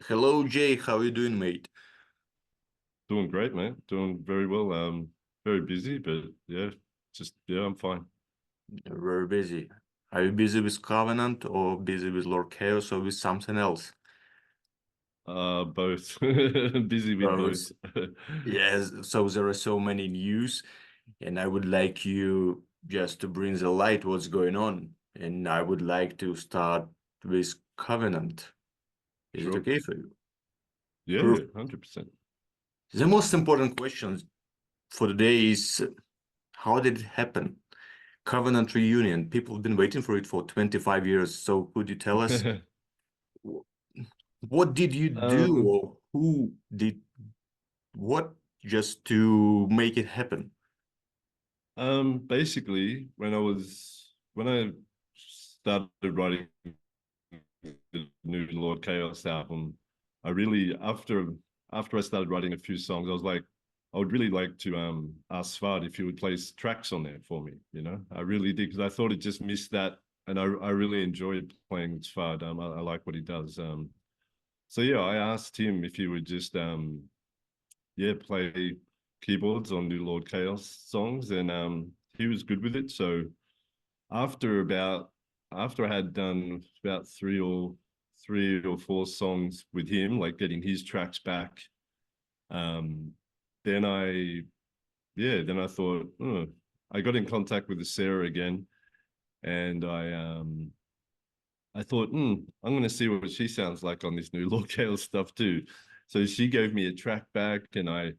Hello, Jay. How you doing, mate? Doing great, mate. Doing very well. Very busy, but yeah, I'm fine. Very busy. Are you busy with Covenant or busy with Lord Chaos or with something else? Both. Busy with both. Both. Yes. So there are so many news, and I would like you just to bring the light what's going on. And I would like to start with Covenant. Is it Sure. okay for you? Yeah, yeah, Perfect. 100%. The most important question for the day is how did it happen? Covenant reunion. People have been waiting for it for 25 years. So could you tell us what did you do Um, or who did what just to make it happen? Basically, when I started writing the new Lord Chaos album, I really after I started writing a few songs, I was like, I would really like to ask Svard if he would place tracks on there for me. I really did because I thought it just missed that, and I really enjoyed playing Svard. I like what he does. So yeah, I asked him if he would just yeah, play keyboards on new Lord Chaos songs, and he was good with it. So after about after I had done about three or four songs with him, like getting his tracks back, um, then I thought, oh, I got in contact with Sarah again, and I thought, I'm gonna see what she sounds like on this new Lord Chaos stuff too. So she gave me a track back, and I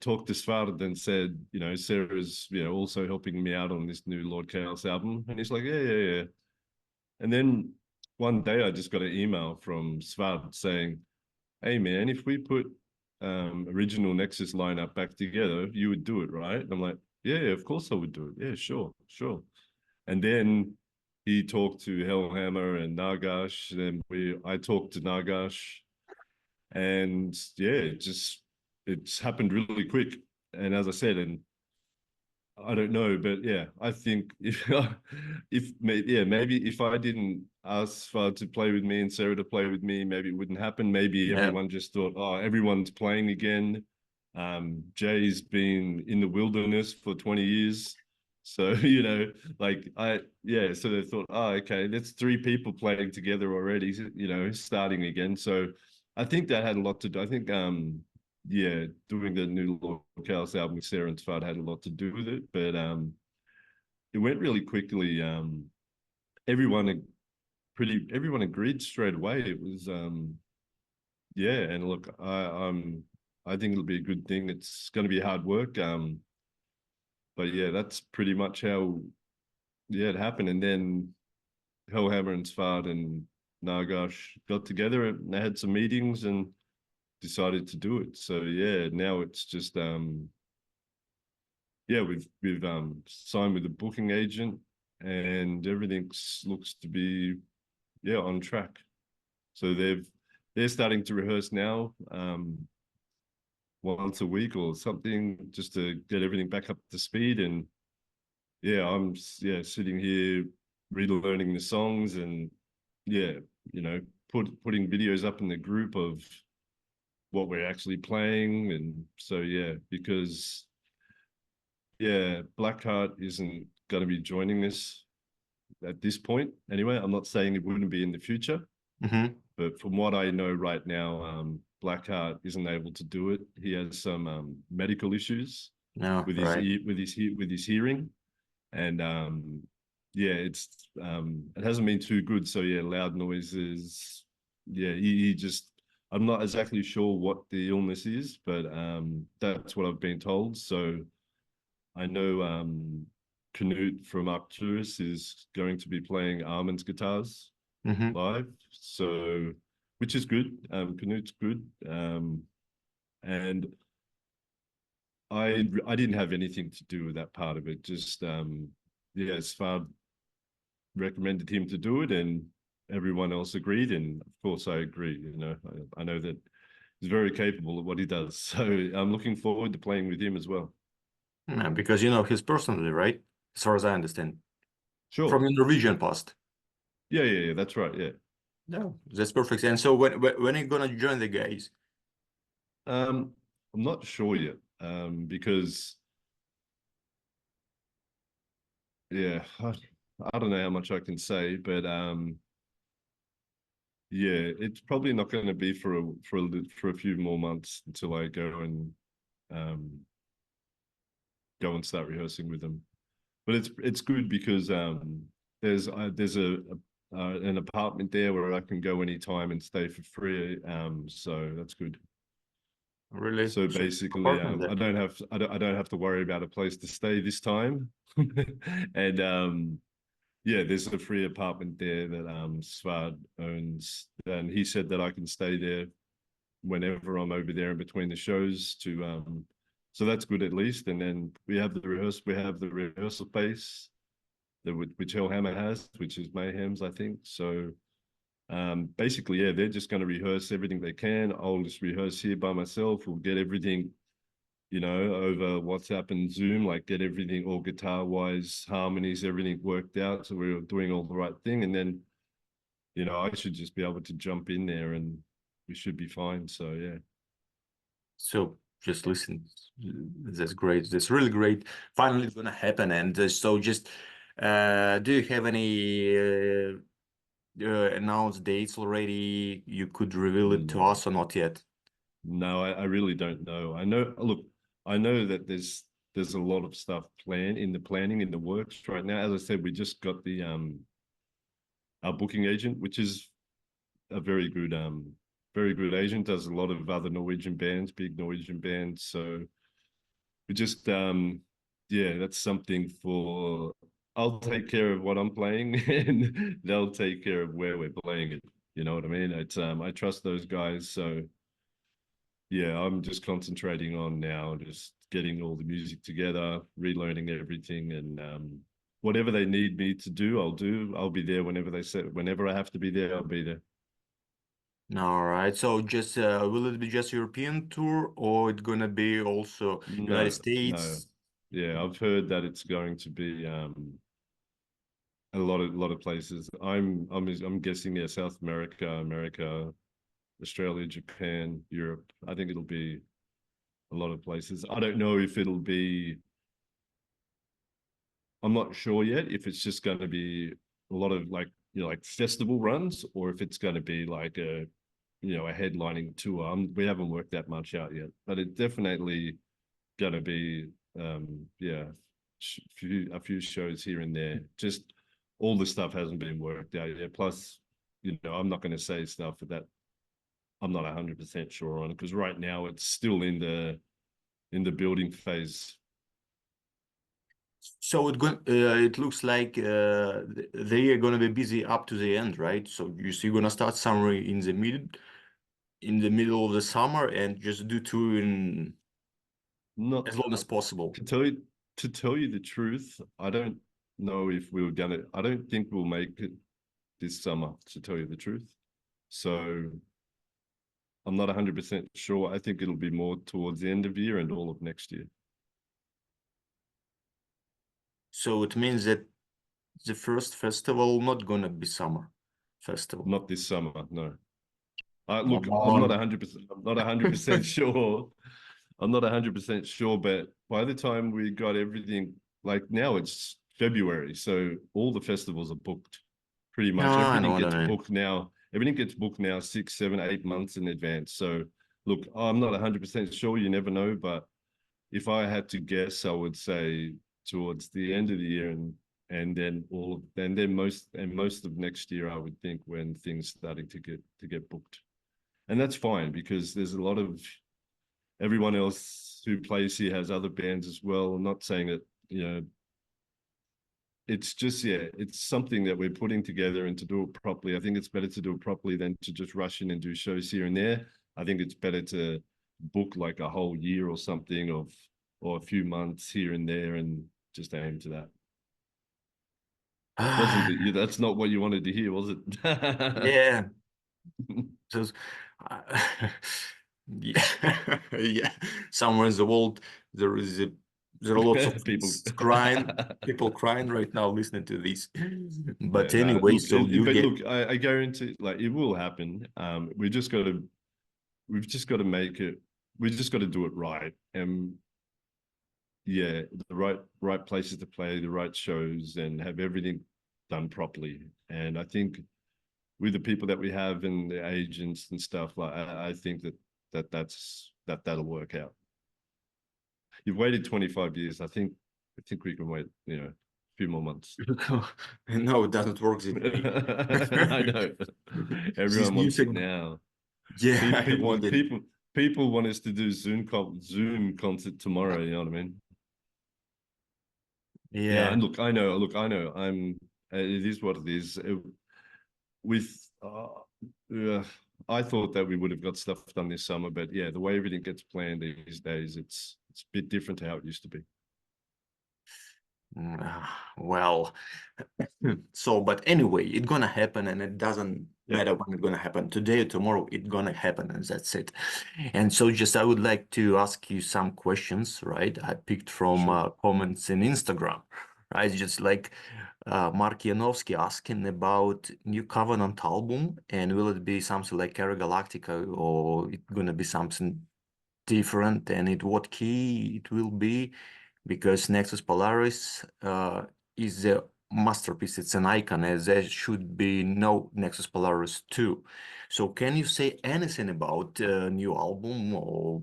talked to Svarad and said, Sarah's, also helping me out on this new Lord Chaos album. And he's like, yeah, yeah, yeah. And then one day I just got an email from Svarad saying, hey, man, if we put original Nexus lineup back together, you would do it, right? And I'm like, yeah, yeah, of course I would do it. Yeah, sure, sure. And then he talked to Hellhammer and Nagash. Then I talked to Nagash, and yeah, it's happened really quick. And as I said, and I don't know, but yeah, I think maybe if I didn't ask Far to play with me and Sarah to play with me, maybe it wouldn't happen. Maybe Yeah, everyone just thought, oh, everyone's playing again. Jay's been in the wilderness for 20 years. So, so they thought, oh, okay, that's three people playing together already, starting again. So I think that had a lot to do. I think yeah, doing the new Lord Chaos album with Sarah and Sfad had a lot to do with it, but it went really quickly. Everyone everyone agreed straight away. It was yeah, and look, I think it'll be a good thing. It's going to be hard work, but yeah, that's pretty much how it happened. And then Hellhammer and Sfad and Nagash got together and they had some meetings and decided to do it. So yeah, now it's just yeah, we've signed with a booking agent, and everything looks to be on track. So they're starting to rehearse now, once a week or something, just to get everything back up to speed. And yeah, I'm sitting here relearning the songs, and yeah, you know, putting videos up in the group of what we're actually playing. And so yeah, because yeah, Blackheart isn't going to be joining us at this point. Anyway, I'm not saying it wouldn't be in the future, mm-hmm. but from what I know right now, Blackheart isn't able to do it. He has some medical issues No, with right. with his hearing, and yeah, it hasn't been too good. So yeah, loud noises. Yeah, he just. I'm not exactly sure what the illness is, but that's what I've been told. So I know Canute from Arcturus is going to be playing Armin's guitars Mm-hmm. live, so which is good. Canute's good, and I didn't have anything to do with that part of it. Just yeah, Svard recommended him to do it, and everyone else agreed, and of course I agree. I know that he's very capable of what he does, so I'm looking forward to playing with him as well. Yeah, because you know his personally, right? As far as I understand, Sure. from your Norwegian past. Yeah, yeah, yeah. That's right. Yeah. No, that's perfect. And so when are you gonna join the guys? I'm not sure yet, because yeah, I don't know how much I can say, but yeah, it's probably not going to be for a few more months until I um go and start rehearsing with them. But it's good because there's an apartment there where I can go anytime and stay for free. So that's good. Really? So So basically, apartment there. I don't have to worry about a place to stay this time. And yeah, there's a free apartment there that Svard owns, and he said that I can stay there whenever I'm over there in between the shows to so that's good at least. And then we have the rehearsal space that which Hellhammer has, which is Mayhem's, I think. So basically, yeah, they're just going to rehearse everything they can. I'll just rehearse here by myself. We'll get everything, over WhatsApp and Zoom, like get everything all guitar wise, harmonies, everything worked out. So we're doing all the right thing. And then, I should just be able to jump in there and we should be fine. So yeah. So just listen. That's great. That's really great. Finally, it's gonna happen. And so just do you have any announced dates already? You could reveal it to No, us or not yet? no, I really don't know. Look, I know that there's a lot of stuff planning in the works right now. As I said, we just got the our booking agent, which is a very good agent, does a lot of other Norwegian bands, big Norwegian bands. So we just yeah, that's something for I'll take care of what I'm playing and they'll take care of where we're playing it. You know what I mean? It's I trust those guys. So yeah, I'm just concentrating on now just getting all the music together, relearning everything, and whatever they need me to do, I'll do. I'll be there whenever I have to be there, I'll be there. All right. So just will it be just European tour or it gonna be also United No, no. States? Yeah, I've heard that it's going to be a lot of places. I'm guessing, yeah, South America, America, Australia, Japan, Europe. I think it'll be a lot of places. I don't know if it'll be, I'm not sure yet if it's just going to be a lot of like, like festival runs, or if it's going to be like a headlining tour. We haven't worked that much out yet, but it's definitely going to be, yeah, a few shows here and there. Just all the stuff hasn't been worked out yet. Plus, I'm not going to say stuff that I'm not 100% sure on, because right now it's still in the building phase. So it looks like they are gonna be busy up to the end, right? So you're gonna start somewhere in the middle of the summer and just do two in Not as long as possible. to tell you to tell you the truth, I don't know if we're gonna. I don't think we'll make it this summer, to tell you the truth. So I'm not 100% sure. I think it'll be more towards the end of the year and all of next year. So it means that the first festival not gonna be summer festival. Not this summer, no. Come Look, I'm not on. 100%. I'm not 100% sure. I'm not 100% sure, but by the time we got everything, like now it's February, so all the festivals are booked. Pretty No, much I know everything what gets I mean. booked now. Everything gets booked now 6, 7, 8 months in advance. So look, I'm not 100% sure. You never know, but if I had to guess, I would say towards the end of the year and then most of next year, I would think, when things starting to get booked. And that's fine because there's a lot of everyone else who plays here has other bands as well. I'm not saying that, it's just, yeah, it's something that we're putting together, and to do it properly, I think it's better to do it properly than to just rush in and do shows here and there. I think it's better to book like a whole year or something or a few months here and there and just aim to that. Wasn't it? That's not what you wanted to hear, was it? Yeah. So, yeah, yeah. Somewhere in the world there is a there are lots of People. crying, people crying right now listening to this. But Yeah, no, anyway, look, so you but get look, I guarantee, like, it will happen. We've just got to make it. We just got to do it right, and yeah, the right places to play, the right shows, and have everything done properly. And I think with the people that we have and the agents and stuff, like I think that'll work out. You've waited 25 years. I think we can wait, a few more months. no, it doesn't work that I way. know. This Everyone new wants it thing, now. yeah, I People, wanted, people, people want us to do Zoom concert tomorrow. You know what I mean? Yeah, yeah. and look, I know. It is what it is. With, I thought that we would have got stuff done this summer, but yeah, the way everything gets planned these days, it's a bit different to how it used to be. Well, so, but anyway, it's gonna happen, and it doesn't Yeah, matter when it's gonna happen, today or tomorrow, it's gonna happen, and that's it. And so, just I would like to ask you some questions, right? I picked from sure. comments in Instagram, right? Just like Mark Yanowski asking about new Covenant album, and will it be something like Era Galactica, or it gonna be something different, and at what key it will be? Because Nexus Polaris is a masterpiece. It's an icon, as there should be no Nexus Polaris 2. So can you say anything about new album or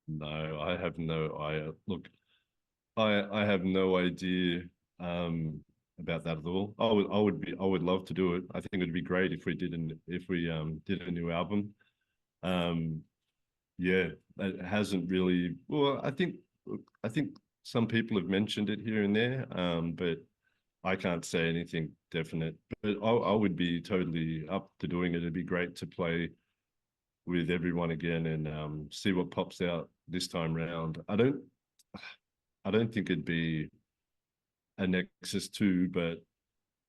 No, I have no. Look, I have no idea about that at all. I would love to do it. I think it'd be great if we did a new album. Um, yeah, it hasn't really. Well, I think some people have mentioned it here and there, but I can't say anything definite. But I would be totally up to doing it. It'd be great to play with everyone again and see what pops out this time round. I don't think it'd be a Nexus 2, but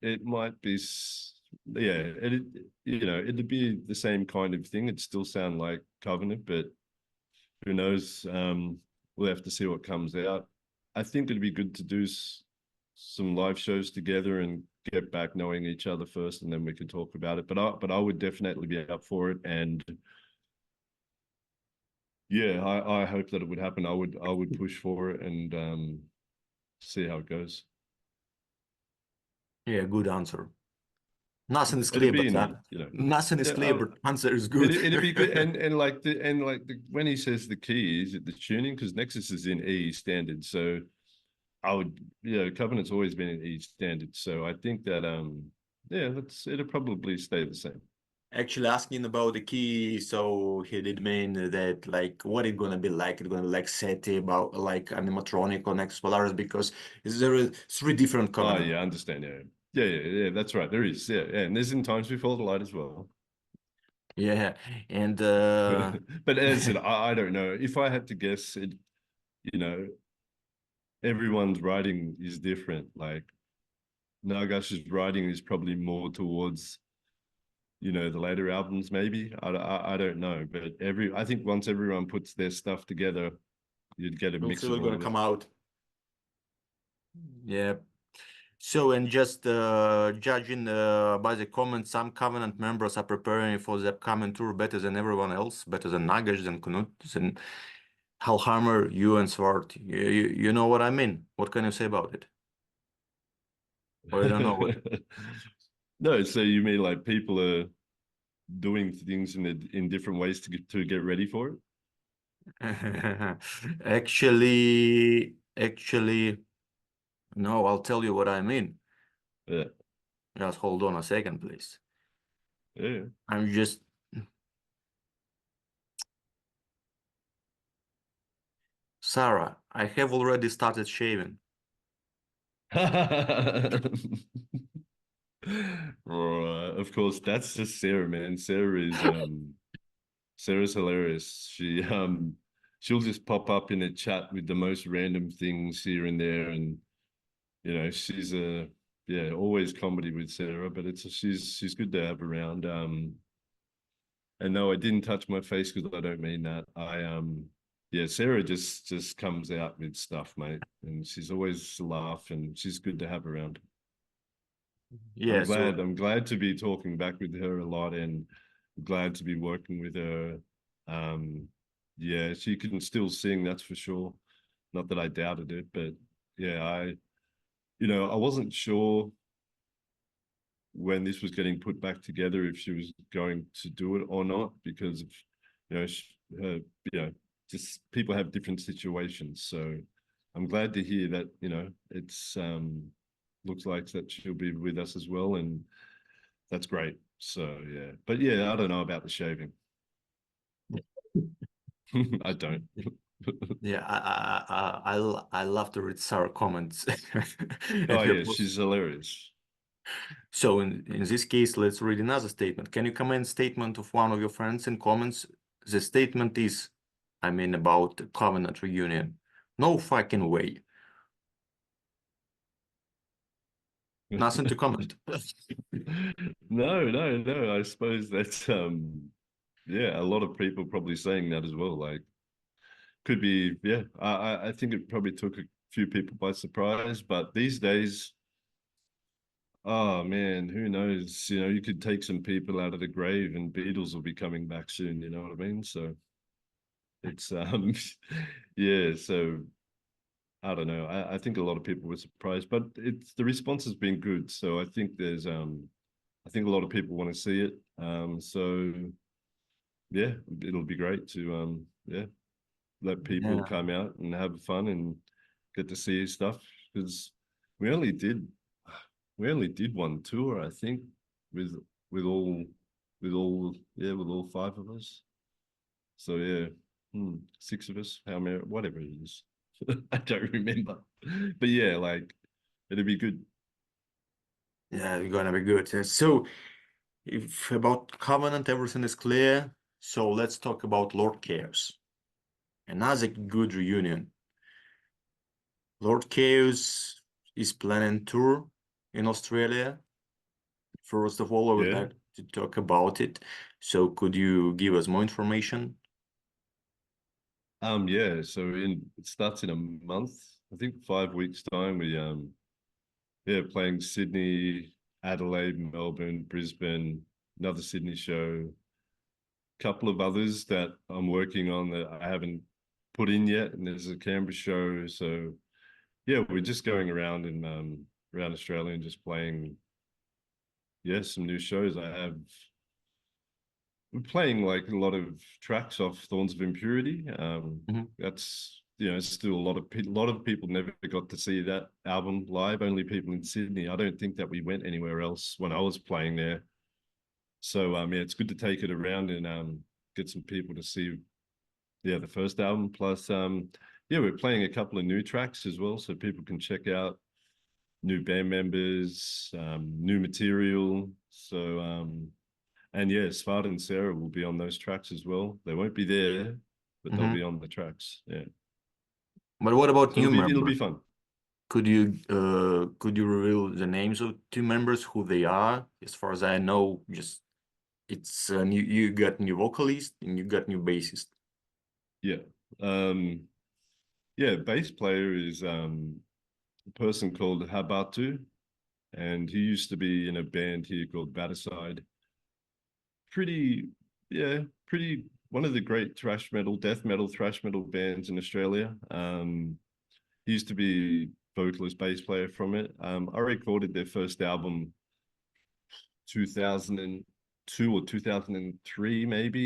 it might be, yeah, it'd be the same kind of thing. It'd still sound like Covenant, but who knows? We'll have to see what comes out. I think it'd be good to do some live shows together and get back knowing each other first, and then we can talk about it. But I would definitely be up for it, and yeah, I hope that it would happen. I would push for it and see how it goes. yeah, good answer. Nothing is It'd clear, be but in that the, nothing is yeah, clear, but answer is good. it'd be good. And like when he says the key, is it the tuning? Because Nexus is in E standard, so I would, Covenant's always been in E standard, so I think that yeah, it'll probably stay the same. Actually asking about the key, so he did mean that like what it gonna be like? It's gonna be like SETI about like animatronic or Nexus Polaris because there are three different Oh Covenant. yeah, I understand. Yeah. That's right. There is. Yeah. And there's in times before the light as well. Yeah, and But as I said, I don't know. If I had to guess, you know, everyone's writing is different. Like Nagash's writing is probably more towards, the later albums, maybe. I don't know. But I think once everyone puts their stuff together, you'd get a we'll see mix of what's all gonna of it. come out. Yeah. So, and just judging by the comments, some Covenant members are preparing for the upcoming tour better than everyone else, better than Nagash, than Knut, than Hellhammer, you and Swart. You know what I mean? What can you say about it? Or you don't know what? No, so you mean like people are doing things in different ways to get ready for it? Actually, no, I'll tell you what I mean. Yeah, Just hold on a second, please. yeah. I'm just Sarah, I have already started shaving. Of course, that's just Sarah, man. Sarah's hilarious. She'll just pop up in a chat with the most random things here and there, and she's always comedy with Sarah, but she's good to have around. And no, I didn't touch my face because I don't mean that. yeah, Sarah just comes out with stuff, mate, and she's always a laugh, and she's good to have around. Yeah, so I'm glad to be talking back with her a lot, and glad to be working with her. Yeah, she can still sing, that's for sure. Not that I doubted it, but yeah, I wasn't sure when this was getting put back together if she was going to do it or not, because of, her, just people have different situations. So I'm glad to hear that, it's looks like that she'll be with us as well, and that's great. So yeah, but yeah, I don't know about the shaving. I don't. yeah, I love to read Sarah comments and Oh her yeah, posts. she's hilarious. So in this case, let's read another statement. Can you comment statement of one of your friends in comments? The statement is, I mean, about the Covenant reunion. No fucking way. Nothing to comment. No, no, no. I suppose that's yeah, a lot of people probably saying that as well. Like, could be, yeah. I think it probably took a few people by surprise, but these days, oh man, who knows? You could take some people out of the grave and Beatles will be coming back soon, you know what I mean? So it's yeah, so I don't know. I think a lot of people were surprised, but the response has been good. So I think a lot of people want to see it. So yeah, it'll be great to yeah, let people Yeah. come out and have fun and get to see stuff, because we only did we only did one tour, I think, with with all with all five of us. So yeah, six of us, how many, whatever it is. I don't remember. But yeah, like it'd be good. Yeah, it's gonna be good. So if about Covenant everything is clear, so let's talk about Lord Chaos. Another good reunion. Lord Chaos is planning tour in Australia. First of all, I would Yeah. like to talk about it. So could you give us more information? Yeah, so it starts in a month. I think 5 weeks time. We yeah, playing Sydney, Adelaide, Melbourne, Brisbane, another Sydney show, couple of others that I'm working on that I haven't put in yet, and there's a Canberra show. So yeah, we're just going around and around Australia and just playing, yeah, some new shows. We're playing like a lot of tracks off Thorns of Impurity. Mhm. That's, still a lot of people never got to see that album live. Only people in Sydney. I don't think that we went anywhere else when I was playing there. So yeah, it's good to take it around and get some people to see, yeah, the first album. Plus yeah, we're playing a couple of new tracks as well, so people can check out new band members, new material. So and yeah, Svart and Sarah will be on those tracks as well. They won't be there, but they'll Mhm. be on the tracks. Yeah. But what about So new it'll be members? fun. Could you reveal the names of two members, who they are? As far as I know, just it's new, you got new vocalist and you got new bassist. Yeah. Um yeah, bass player is a person called Habatu, and he used to be in a band here called Bataside. Pretty, yeah, pretty one of the great thrash metal, death metal, thrash metal bands in Australia. He used to be vocalist, bass player from it. I recorded their first album 2002 or 2003 maybe.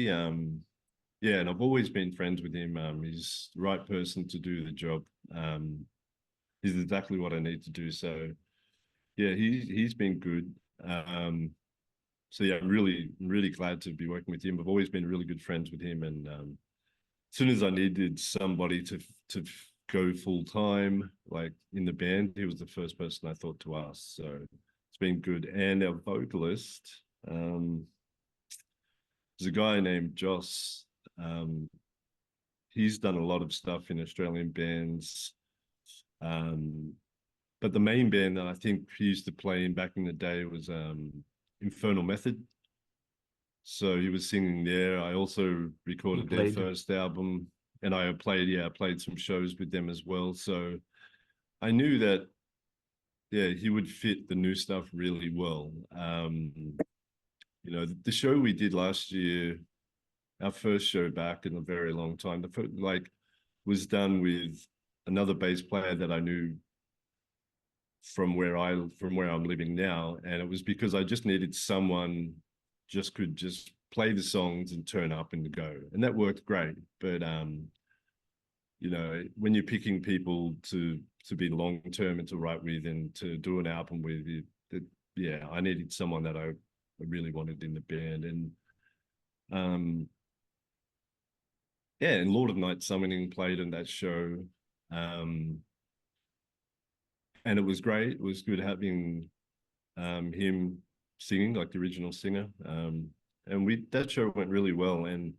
Yeah, and I've always been friends with him. He's the right person to do the job. Um, he's exactly what I need to do. So yeah, he's been good. So yeah, I'm really glad to be working with him. I've always been really good friends with him, and as soon as I needed somebody to go full time, like in the band, he was the first person I thought to ask. So it's been good. And our vocalist, there's a guy named Joss. Um, he's done a lot of stuff in Australian bands. Um, but the main band that I think he used to play in back in the day was Infernal Method. So he was singing there. I also He recorded their played. first album. and I played some shows with them as well. So I knew that, yeah, he would fit the new stuff really well. You know, the show we did last year, our first show back in a very long time, the first, like, was done with another bass player that I knew from where I'm living now, and it was because I just needed someone could just play the songs and turn up and go, and that worked great. But you know, when you're picking people to be long term and to write with and to do an album with, yeah, I needed someone that I really wanted in the band. And yeah, and Lord of Night Summoning played in that show. And it was great. It was good having him singing, like the original singer. And that show went really well. And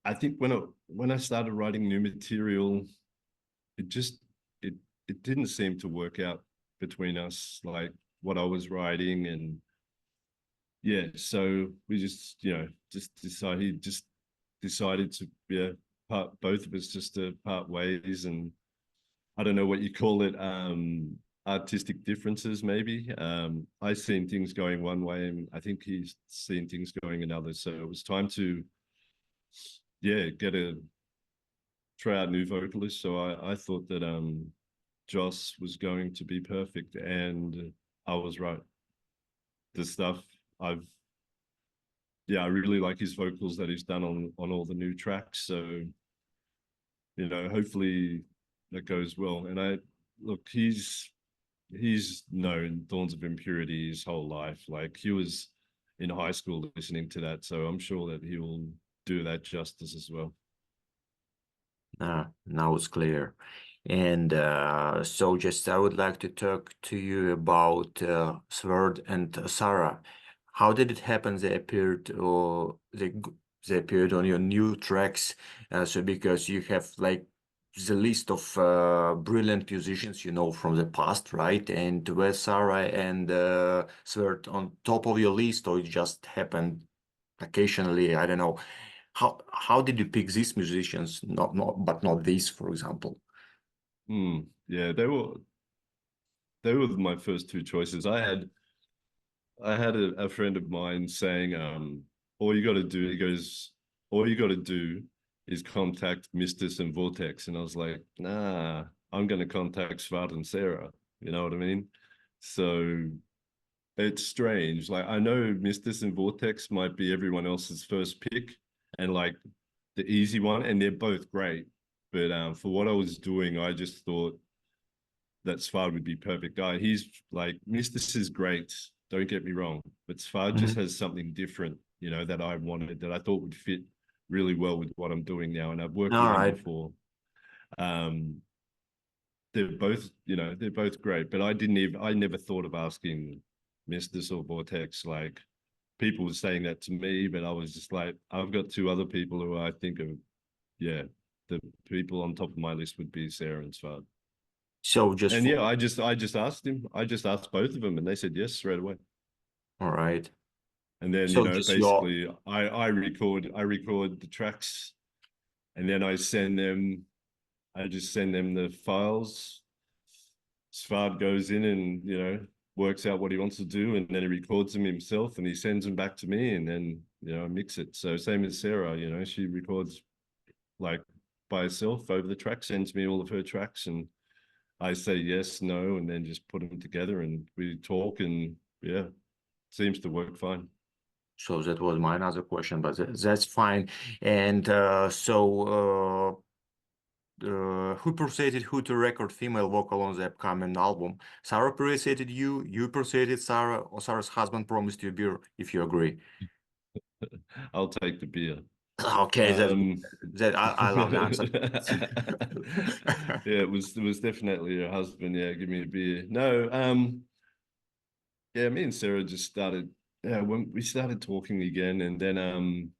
I think when I started writing new material, it just it didn't seem to work out between us, like what I was writing. And yeah, so we just, you know, decided to, yeah, both of us just to part ways. And I don't know what you call it, artistic differences maybe. I seen things going one way, and I think he's seen things going another. So it was time to, yeah, try out new vocalists. So I thought that Joss was going to be perfect, and I was right. The stuff I've Yeah, I really like his vocals that he's done on all the new tracks. So, you know, hopefully that goes well. And he's known Thorns of Impurity his whole life. Like, he was in high school listening to that, so I'm sure that he will do that justice as well. Now it's clear. And so just I would like to talk to you about Sword and Sarah. How did it happen they appeared, or they appeared on your new tracks? So because you have like the list of brilliant musicians you know from the past, right? And were Sarah and Sword on top of your list, or it just happened occasionally? I don't know. How did you pick these musicians? But not these, for example. Yeah, they were my first two choices. I had a friend of mine saying, all you got to do, he goes, all you got to do is contact Mistus and Vortex. And I was like, nah, I'm going to contact Svart and Sarah. You know what I mean? So it's strange. Like, I know Mistus and Vortex might be everyone else's first pick and like the easy one, and they're both great. But for what I was doing, I just thought that Svard would be perfect guy. He's like, Mistus is great, don't get me wrong, but Svard just Mhm. has something different, you know, that I wanted, that I thought would fit really well with what I'm doing now. And I've worked All with him right. before. Um, they're both, you know, they're both great, but I never thought of asking Mistus or Vortex. Like, people were saying that to me, but I was just like, I've got two other people who I think are, yeah, the people on top of my list would be Sarah and Svard. So just And for, yeah, I just asked him. I just asked both of them, and they said yes straight away. all right. And then, you So know, just your, basically, I record the tracks, and then I send them. I just send them the files. Svard goes in and, you know, works out what he wants to do, and then he records them himself, and he sends them back to me, and then, you know, I mix it. So same as Sarah, you know, she records like by herself over the track, sends me all of her tracks, and I say yes, no, and then just put them together, and we talk, and yeah, seems to work fine. so that was my another question, but that's fine. And who persuaded who to record female vocal on the upcoming album? Sarah persuaded you, you persuaded Sarah, or Sarah's husband promised you beer, if you agree. I'll take the beer. Okay, Um, that I love the answer. yeah, it was definitely her husband. Yeah, give me a beer. No, yeah, me and Sarah just started. Yeah, when we started talking again, and then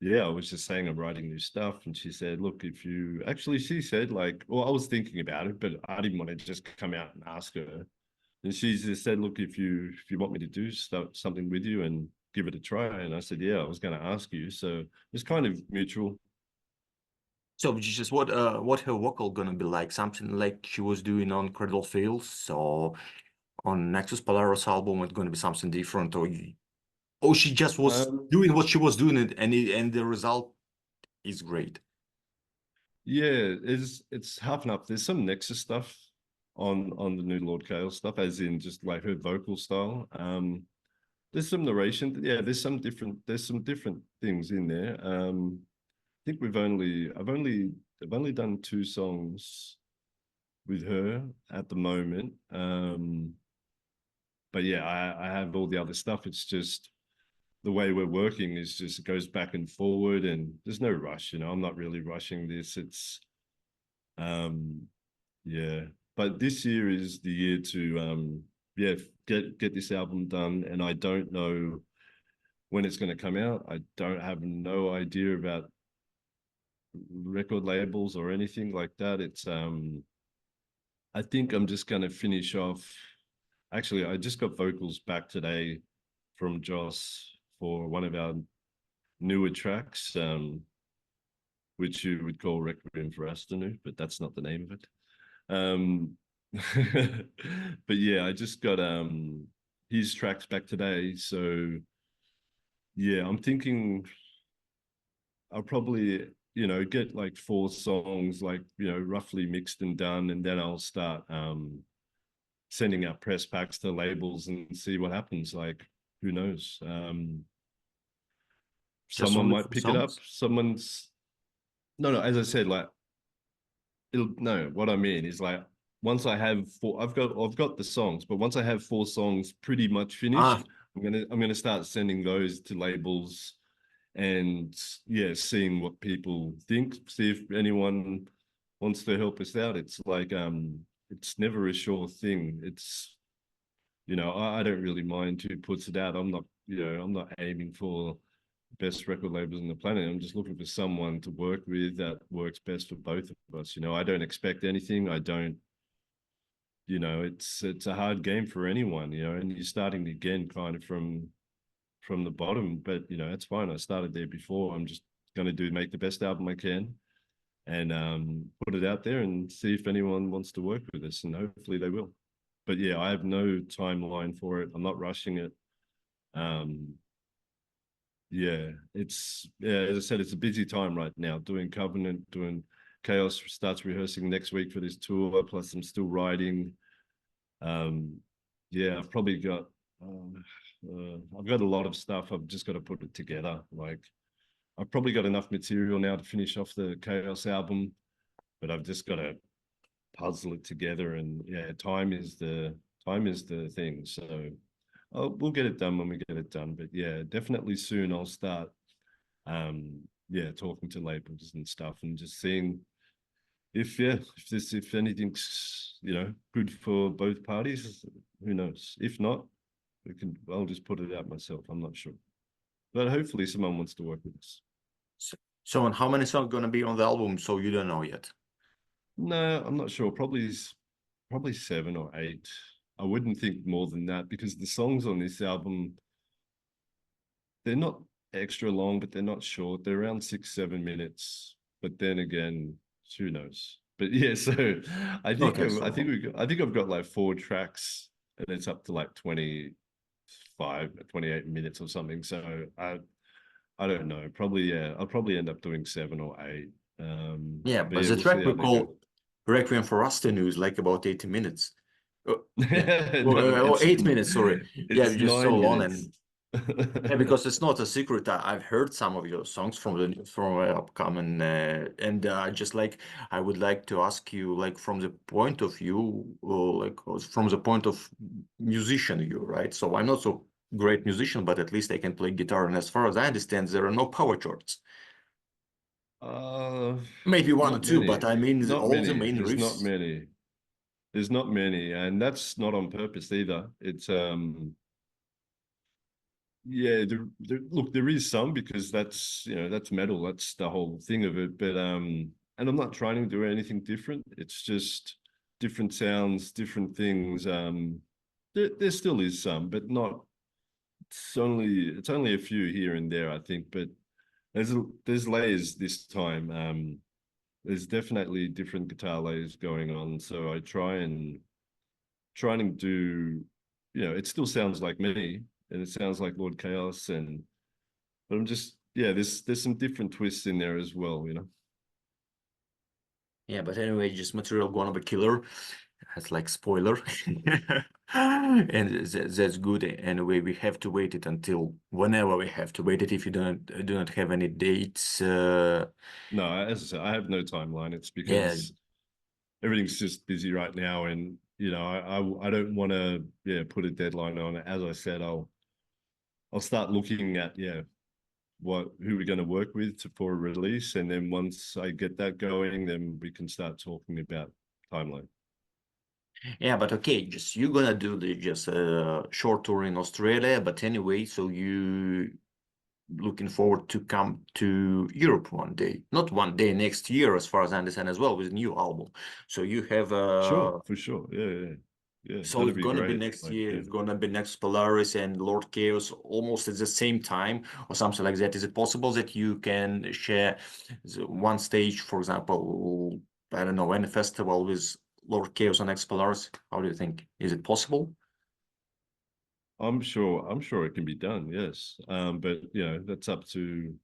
yeah, I was just saying I'm writing new stuff, and she said, "Look, if you actually," she said, like, well, I was thinking about it, but I didn't want to just come out and ask her. And she just said, "Look, if you want me to do something with you and give it a try," and I said, "Yeah, I was going to ask you." So it's kind of mutual. So just what her vocal gonna be like? Something like she was doing on Cradle Fields, so on Nexus Polaris album, it's gonna be something different, or she just was Um, doing what she was doing, and the result is great. yeah, it's half and half. There's some Nexus stuff on the new Lord KO stuff, as in just like her vocal style. There's some narration. Yeah, there's some different things in there. I think I've only done 2 songs with her at the moment. But yeah, I have all the other stuff. It's just the way we're working is just it goes back and forward, and there's no rush. I'm not really rushing this. It's um yeah. But this year is the year to yeah, get this album done, and I don't know when it's going to come out. I don't have no idea about record labels or anything like that. It's I think I'm just going to finish off. Actually, I just got vocals back today from Joss for one of our newer tracks, which you would call Requiem for Astenu, but that's not the name of it. Um, but yeah, I just got his tracks back today. So yeah, I'm thinking I'll probably, get like 4 songs, like, roughly mixed and done, and then I'll start sending out press packs to labels and see what happens. Like, who knows? Just Someone only might four pick it up. songs? Someone's no, as I said, like it'll no, what I mean is like once I have I've got the songs, but once I have 4 songs pretty much Ah, finished, I'm gonna start sending those to labels and yeah, seeing what people think, see if anyone wants to help us out. It's like it's never a sure thing. It's I don't really mind who puts it out. I'm not aiming for best record labels on the planet. I'm just looking for someone to work with that works best for both of us. I don't expect anything. I don't, it's a hard game for anyone, and you're starting again kind of from the bottom, but it's fine. I started there before. I'm just gonna make the best album I can and put it out there and see if anyone wants to work with us, and hopefully they will. But yeah, I have no timeline for it. I'm not rushing it. Um, yeah, as I said, it's a busy time right now. Doing Covenant, doing Chaos starts rehearsing next week for this tour. Plus, I'm still writing. Um, yeah, I've got a lot of stuff. I've just got to put it together. Like I've probably got enough material now to finish off the Chaos album, but I've just got to puzzle it together. And yeah, time is the thing. So we'll get it done when we get it done. But yeah, definitely soon I'll start yeah, talking to labels and stuff and just seeing if anything's good for both parties. Who knows? If not, I'll just put it out myself. I'm not sure, but hopefully someone wants to work with us. so and how many songs gonna be on the album? So you don't know yet. No, I'm not sure. Probably 7 or 8. I wouldn't think more than that because the songs on this album, they're not extra long, but they're not short. They're around 6, 7 minutes. But then again, who knows? But yeah, so Okay, so I think I've got like 4 tracks, and it's up to like 28 minutes or something. So I don't know. Probably yeah, I'll probably end up doing 7 or 8. yeah, But but yeah, the we'll see track we how they go. call Requiem for Astenu is like about 80 minutes. Yeah, No, or 8 minutes, sorry. Yeah, it's just so nine long. minutes. And yeah, because it's not a secret. I've heard some of your songs from upcoming, and just like I would like to ask you, like from the point of view, from the point of musician, you right? So I'm not so great musician, but at least I can play guitar. And as far as I understand, there are no power chords. Uh, Maybe one or Not two, but many. I mean Not all the many. main There's not riffs. many. There's not many, and that's not on purpose either. It's yeah, look, there is some because that's metal. That's the whole thing of it. But and I'm not trying to do anything different. It's just different sounds, different things. There still is some, but not. It's only a few here and there, I think. But there's layers this time. there's definitely different guitar layers going on. So I trying to do, it still sounds like me and it sounds like Lord Chaos, but I'm just, yeah, there's some different twists in there as well. Yeah, but anyway, just material gonna be killer. That's like spoiler. And that's good. Anyway, we have to wait it until whenever we have to wait it. If you do not have any dates, No, as I said, I have no timeline. It's yeah, because everything's just busy right now, and I don't want to put a deadline on it. As I said, I'll start looking at who we're going to work with for a release, and then once I get that going, then we can start talking about timeline. yeah, but okay, just you're gonna do the just short tour in Australia. But anyway, so you looking forward to come to Europe one day, not one day next year, as far as I understand as well, with a new album. So you have Sure, for sure. Yeah. so That'd it's be gonna be great. next Like, year. yeah. It's gonna be next Polaris and Lord Chaos almost at the same time or something like that. Is it possible that you can share one stage, for example, I don't know, any festival with Lord Chaos and X Polaris? How do you think? Is it possible? I'm sure it can be done. Yes. But that's up to.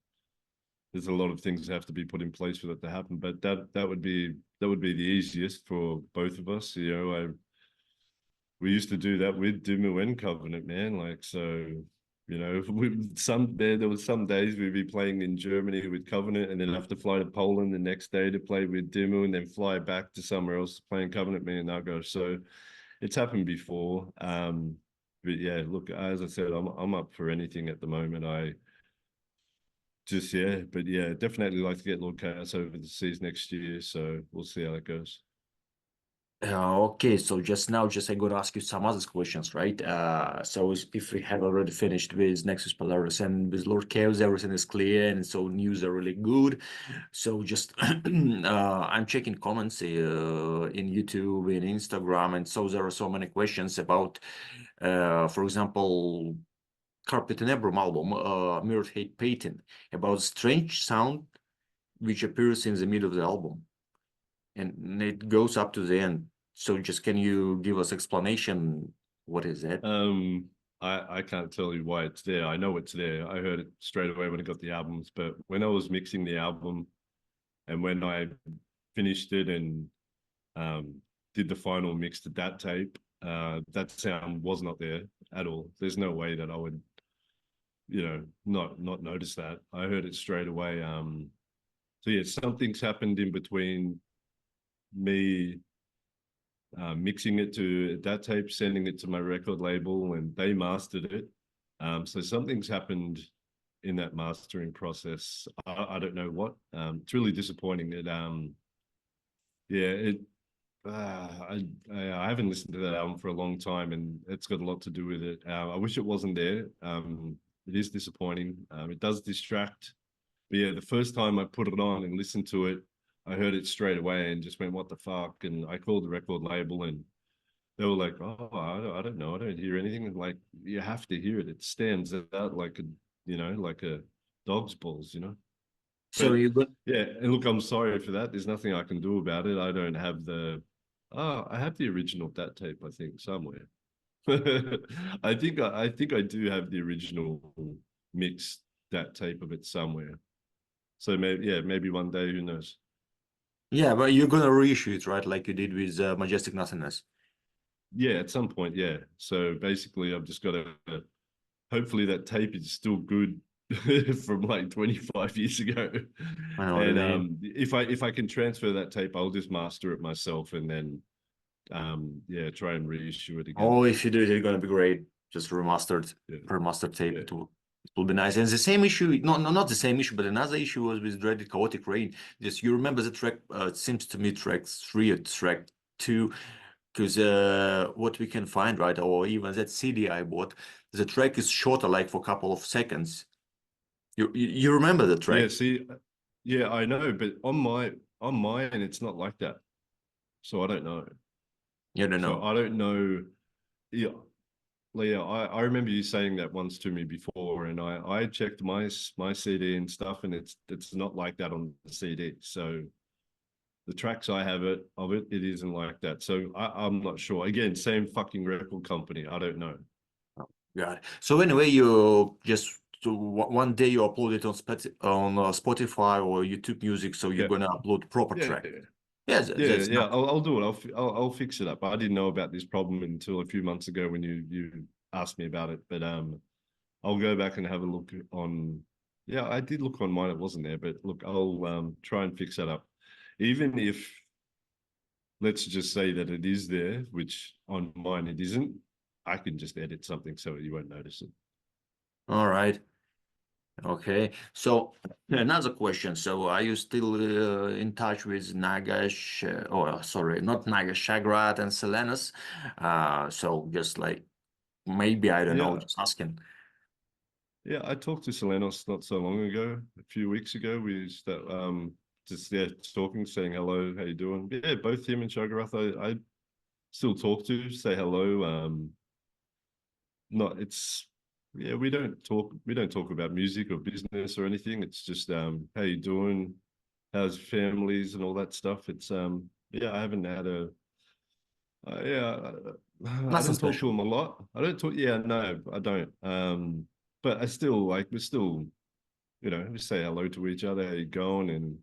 There's a lot of things that have to be put in place for that to happen. But that would be the easiest for both of us. We used to do that with Dimmu and Covenant, man. Like, so, there was some days we'd be playing in Germany with Covenant and then have to fly to Poland the next day to play with Dimmu and then fly back to somewhere else to play in Covenant, me and Nago. So it's happened before. But yeah, look, as I said, I'm up for anything at the moment. But yeah, definitely like to get Lord Chaos over the seas next year. So we'll see how that goes. Okay, so just I gotta ask you some other questions, right? So if we have already finished with Nexus Polaris and with Lord Chaos, everything is clear, and so news are really good. So just I'm checking comments in YouTube, in Instagram, and so there are so many questions about, for example, Carpet and Ebrum album, Mirror Hate Painting, about strange sound which appears in the middle of the album and it goes up to the end. So just can you give us explanation? What is that? Um, I can't tell you why it's there. I know it's there. I heard it straight away when I got the albums, but when I was mixing the album and when I finished it and um did the final mix to that tape, that sound was not there at all. There's no way that I would, not notice that. I heard it straight away. So yeah, something's happened in between me mixing it to that tape, sending it to my record label, and they mastered it. So something's happened in that mastering process. I don't know what. It's really disappointing that yeah, it I haven't listened to that album for a long time, and it's got a lot to do with it. I wish it wasn't there. It is disappointing. It does distract. But yeah, the first time I put it on and listened to it, I heard it straight away and just went, "What the fuck?" And I called the record label, and they were like, "Oh, I don't know. I don't hear anything." And like, you have to hear it. It stands out like a dog's balls. So But you got yeah, and look, I'm sorry for that. There's nothing I can do about it. I don't have I have the original that tape, I think, somewhere. I think I do have the original mix that tape of it somewhere. So maybe one day, who knows? yeah, but you're gonna reissue it, right? Like you did with Majestic Nothingness. Yeah, at some point, yeah. So basically, I've just got to. Hopefully, that tape is still good from like 25 years ago. I know what I And mean. if I can transfer that tape, I'll just master it myself and then try and reissue it again. Oh, if you do it, it's gonna be great. Just Yeah, remastered tape. yeah. It will be nice. And the same issue, no, no, not the same issue, but another issue was with Dreaded Chaotic Rain. Just you remember the track? It seems to me track 3 or track 2, because what we can find, right, or even that CD I bought, the track is shorter, like for a couple of seconds. You remember the Yeah, track? see, yeah, I know, but on mine, it's not like that. So I don't know. You don't So know. I don't know. Yeah, Leah, I remember you saying that once to me before, and I checked my CD and stuff, and it's not like that on the CD. So the tracks I have it isn't like that. So I'm not sure. Again, same fucking record company. I don't know. Got it. So anyway, you just one day you upload it on Spotify or YouTube Music, so you're Yeah, gonna upload proper yeah, track. yeah. Yes, Yeah, that's yeah, not. I'll do it. I'll fix it up. I didn't know about this problem until a few months ago when you asked me about it. But I'll go back and have a look on. Yeah, I did look on mine. It wasn't there, but look, I'll try and fix that up. Even if let's just say that it is there, which on mine it isn't, I can just edit something so you won't notice it. All right. Okay. So another question. So are you still in touch with Nagash? Sorry, not Nagash, Shagrat and Selenus? So just like maybe I don't know, Yeah, just asking. yeah. I talked to Selenos not so long ago, a few weeks ago. We just talking, saying hello, how you doing? Yeah, both him and Shagarath I still talk to, say hello. Not it's yeah, we don't talk about music or business or anything. It's just how you doing, how's families and all that stuff. It's yeah, I haven't had a yeah, I Nothing don't talk to special. him a lot. I don't talk, yeah, no, I don't. But I still like we're still, we say hello to each other, how you going? And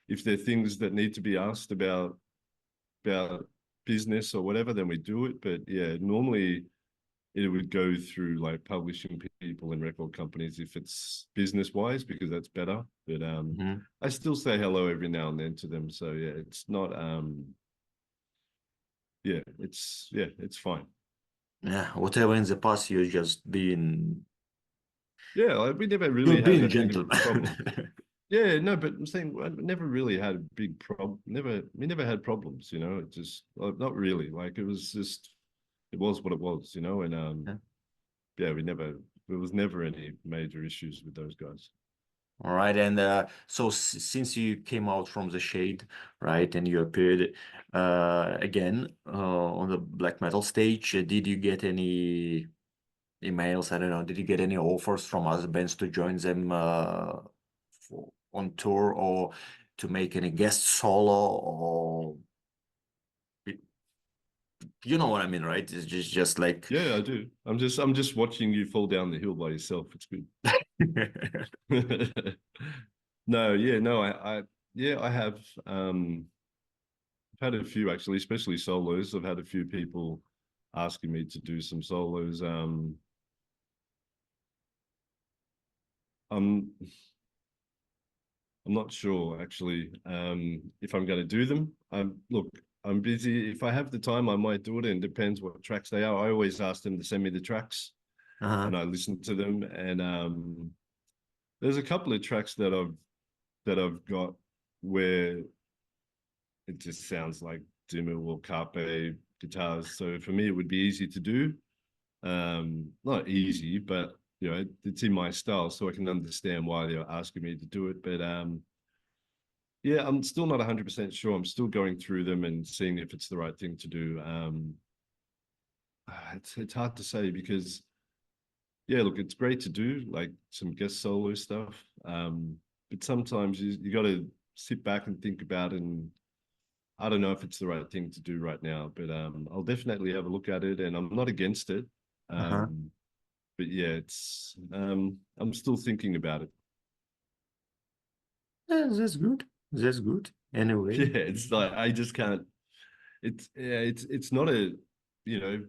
if there are things that need to be asked about business or whatever, then we do it. But yeah, normally it would go through like publishing people and record companies if it's business wise, because that's better. But Mhm. I still say hello every now and then to them. So yeah, it's not yeah, it's fine. Yeah, whatever in the past you just Yeah, like, we never you're really had being a a big gentleman. problem. Yeah, no, but I'm saying I never really had a big problem. We never had problems, It just not really. Like it was just it was what it was, And yeah, there was never any major issues with those guys. All right, and so since you came out from the shade, right, and you appeared again on the black metal stage, did you get any emails? I don't know. Did you get any offers from other bands to join them on tour or to make any guest solo or you know what I mean, right? It's just like Yeah, I do. I'm just watching you fall down the hill by yourself. It's good. No, yeah, no, yeah, I have I've had a few actually, especially solos. I've had a few people asking me to do some solos. I'm I'm not sure actually if I'm going to do them. Look, I'm busy. If I have the time, I might do it. And it depends what tracks they are. I always ask them to send me the tracks, uh-huh. and I listen to them. And there's a couple of tracks that I've got where it just sounds like Dimmu or Carpe guitars. So for me, it would be easy to do. Not easy, but it's in my style, so I can understand why they're asking me to do it. But yeah, I'm still not 100% sure. I'm still going through them and seeing if it's the right thing to do. It's hard to say because yeah, look, it's great to do like some guest solo stuff. But sometimes you got to sit back and think about it, and I don't know if it's the right thing to do right now, but I'll definitely have a look at it, and I'm not against it. Uh-huh. But yeah, it's I'm still thinking about it. Yeah, that's good. That's good. Yeah, Anyway. it's like I just can't. It's not a you know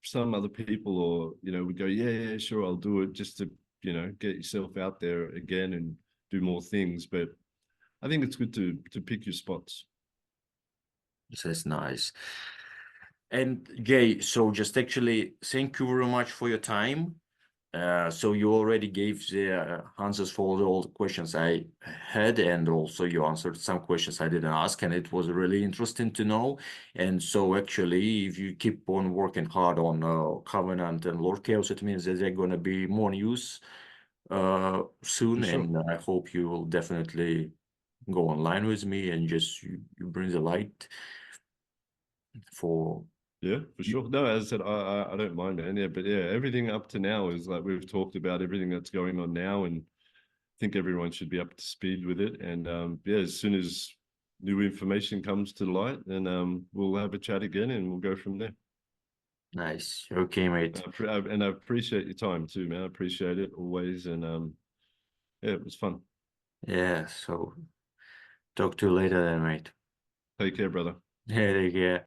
some other people or would go yeah sure I'll do it just to get yourself out there again and do more things. But I think it's good to pick your spots. That's nice. And Jay, so just actually thank you very much for your time. So you already gave the answers for all the questions I had, and also you answered some questions I didn't ask, and it was really interesting to know. And so actually, if you keep on working hard on Covenant and Lord Chaos, it means that there are going to be more news For soon, sure. and I hope you will definitely go online with me and just you bring the light for Yeah, for you. sure. No, as I said, I don't mind, man. Yeah, but yeah, everything up to now is like we've talked about everything that's going on now, and I think everyone should be up to speed with it. And yeah, as soon as new information comes to light, and we'll have a chat again, and we'll go from there. Nice. Okay, mate. And I appreciate your time too, man. I appreciate it always, and yeah, it was fun. Yeah, so talk to you later then, mate. Take care, brother. Yeah, take care.